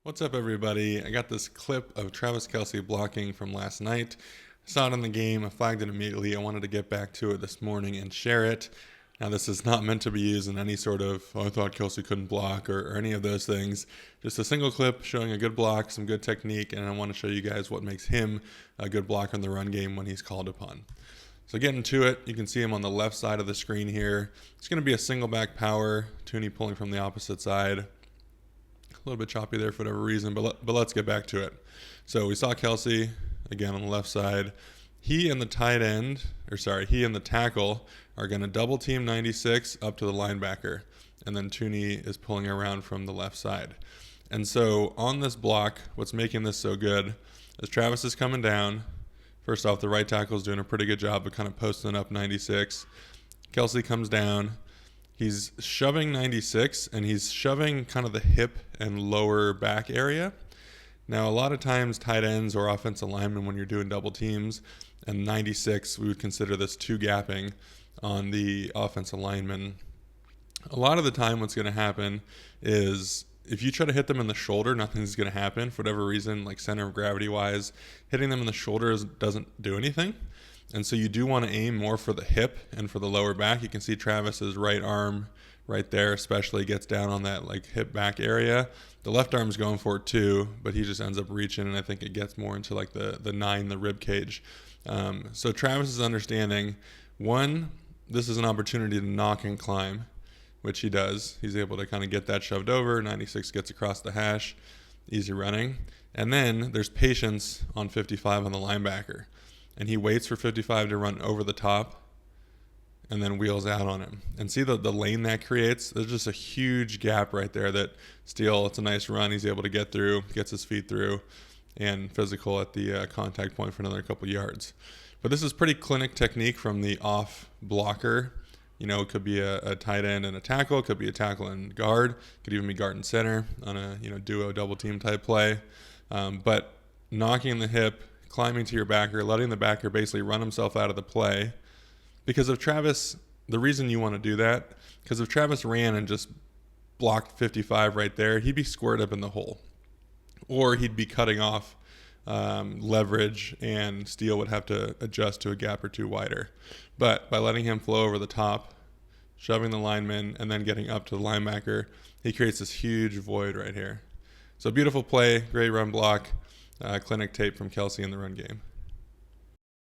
What's up, everybody? I got this clip of Travis Kelce blocking from last night. I saw it in the game. I flagged it immediately. I wanted to get back to it this morning and share it. Now, this is not meant to be used in any sort of, I thought Kelce couldn't block or any of those things. Just a single clip showing a good block, some good technique, and I want to show you guys what makes him a good blocker in the run game when he's called upon. So getting to it, you can see him on the left side of the screen here. It's going to be a single back power, Tooney pulling from the opposite side. A little bit choppy there for whatever reason, but let's get back to it. So we saw Kelce again on the left side. He and the tackle are going to double team 96 up to the linebacker, and then Tooney is pulling around from the left side. And so on this block, what's making this so good is Travis is coming down. First off, the right tackle is doing a pretty good job of kind of posting up 96. Kelce comes down. He's shoving 96, and he's shoving kind of the hip and lower back area. Now, a lot of times tight ends or offensive linemen, when you're doing double teams, and 96, we would consider this two gapping on the offensive lineman. A lot of the time what's going to happen is if you try to hit them in the shoulder, nothing's going to happen. For whatever reason, like center of gravity wise, hitting them in the shoulders doesn't do anything. And so you do want to aim more for the hip and for the lower back. You can see Travis's right arm right there especially gets down on that like hip back area. The left arm's going for it too, but he just ends up reaching, and I think it gets more into like the rib cage. So Travis is understanding, one, this is an opportunity to knock and climb, which he does. He's able to kind of get that shoved over. 96 gets across the hash, easy running. And then there's patience on 55 on the linebacker. And he waits for 55 to run over the top and then wheels out on him. And see the lane that creates? There's just a huge gap right there that Steele, it's a nice run. He's able to get through, gets his feet through, and physical at the contact point for another couple yards. But this is pretty clinic technique from the off blocker. You know, it could be a tight end and a tackle. It could be a tackle and guard. It could even be guard and center on a duo double team type play. But knocking the hip, climbing to your backer, letting the backer basically run himself out of the play. Because if Travis, the reason you want to do that, because if Travis ran and just blocked 55 right there, he'd be squared up in the hole. Or he'd be cutting off leverage, and Steele would have to adjust to a gap or two wider. But by letting him flow over the top, shoving the lineman, and then getting up to the linebacker, he creates this huge void right here. So beautiful play, great run block. Clinic tape from Kelce in the run game.